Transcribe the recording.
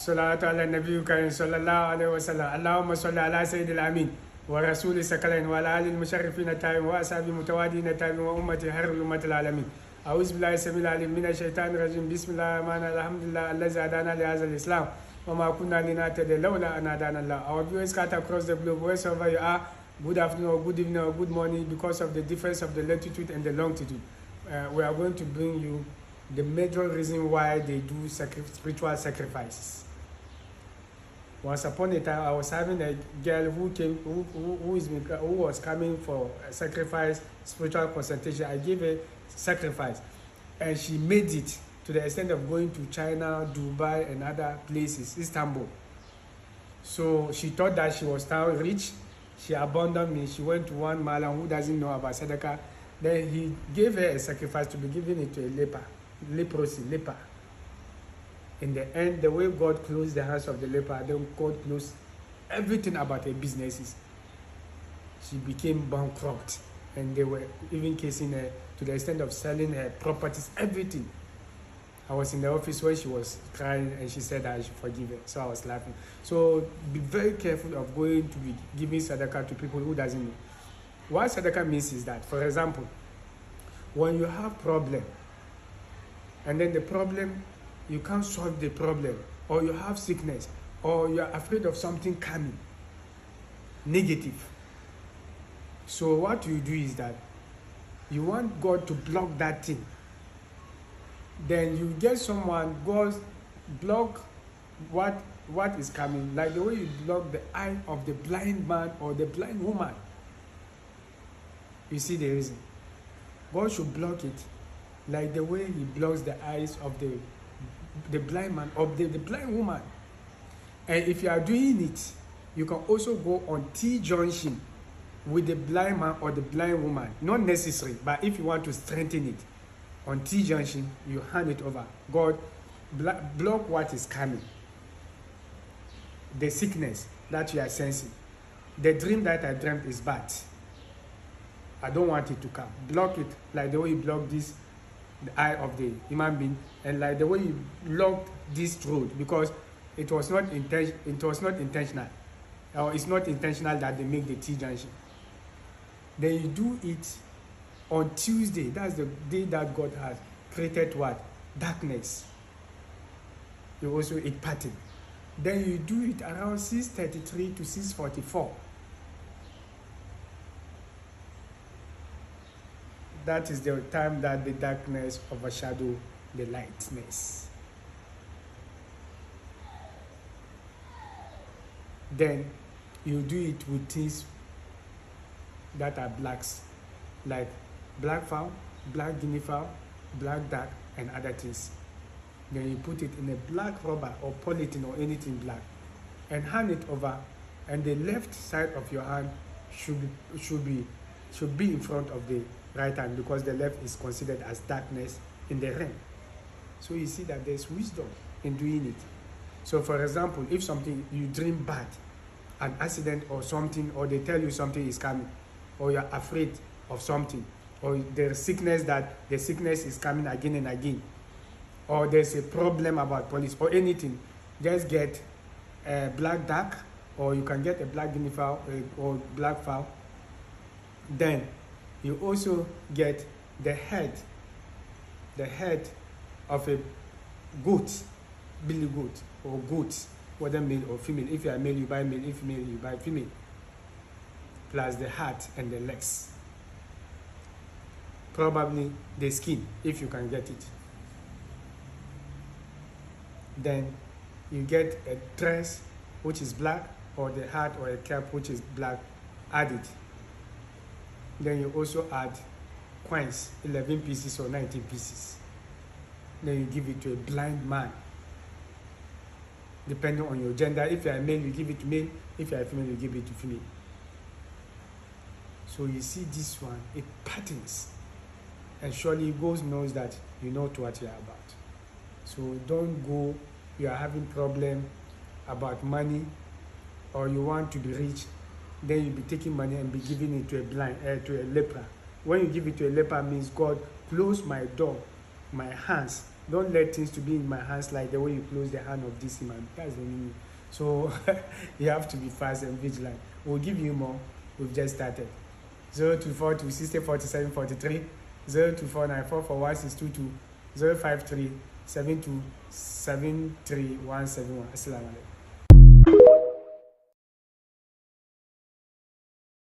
الصلاة على النبي الكريم صلى الله عليه وسلم. اللهم صل على سيد الأمين ورسول الثقلين وعلى آل المشرفين التائبين وأصحاب المتوادين التائبين وأمة خير الأمة العالمين. أعوذ بالله السميع العليم من الشيطان الرجيم. بسم الله الرحمن الرحيم. الحمد لله الذي هدانا لهذا الإسلام وما كنا لنهتدي لولا أن هدانا الله. Our viewers scattered across the globe, wherever you are, good afternoon or good evening or good morning, because of the difference of the latitude and the longitude. We are going to bring you the major reason why they do spiritual sacrifices. Once upon a time, I was having a girl who was coming for a sacrifice, spiritual consultation. I gave her sacrifice, and she made it to the extent of going to China, Dubai, and other places, Istanbul. So she thought that she was now rich. She abandoned me. She went to one malam who doesn't know about Sadaqah. Then he gave her a sacrifice to be given it to a leper. In the end, the way God closed the hands of the leper, then God closed everything about her businesses. She became bankrupt, and they were even casing her to the extent of selling her properties, everything. I was in the office when she was crying, and she said I should forgive her. So I was laughing. So be very careful of going to be giving sadaqah to people who doesn't know. What sadaqah means is that, for example, when you have problem, and then the problem, you can't solve the problem, or you have sickness, or you are afraid of something coming, negative. So what you do is that you want God to block that thing. Then you get someone, God block what is coming, like the way you block the eye of the blind man or the blind woman. You see the reason. God should block it like the way he blocks the eyes of the blind man or the blind woman. And if you are doing it, you can also go on T-junction with the blind man or the blind woman. Not necessary, but if you want to strengthen it, on T-junction, you hand it over. God, block what is coming. The sickness that you are sensing. The dream that I dreamt is bad. I don't want it to come. Block it like the way you block this, the eye of the human being, and like the way you blocked this road, because it was not intentional. Or it's not intentional that they make the T-junction. Then you do it on Tuesday. That's the day that God has created what? Darkness. You also eat pattern. Then you do it around 6:33 to 6:44. That is the time that the darkness overshadow the lightness. Then you do it with things that are blacks, like black fowl, black guinea fowl, black duck, and other things. Then you put it in a black rubber or polythene or anything black, and hand it over, and the left side of your hand should be in front of the right hand, because the left is considered as darkness in the realm. So you see that there's wisdom in doing it. So for example, if something you dream bad, an accident or something, or they tell you something is coming, or you're afraid of something, or there's sickness, that the sickness is coming again and again, or there's a problem about police or anything, just get a black duck, or you can get a black guinea fowl or black fowl. Then you also get the head of a goat, billy goat or goat, whether male or female. If you are male, you buy male. If female, you buy female. Plus the heart and the legs. Probably the skin, if you can get it. Then you get a dress which is black, or the hat or a cap which is black, add it. Then you also add coins, 11 pieces or 19 pieces. Then you give it to a blind man, depending on your gender. If you are male, you give it to male. If you are female, you give it to female. So you see this one, it patterns. And surely God knows that you know what you are about. So don't go, you are having problem about money, or you want to be rich, then you'll be taking money and be giving it to a leper. When you give it to a leper, means God, close my door, my hands, Don't let things to be in my hands like the way you close the hand of this man. That's the meaning. So you have to be fast and vigilant. We'll give you more. We've just started. 0242 60 47 43, 0249 441 622, 053 72 73 171. Assalamu alaikum.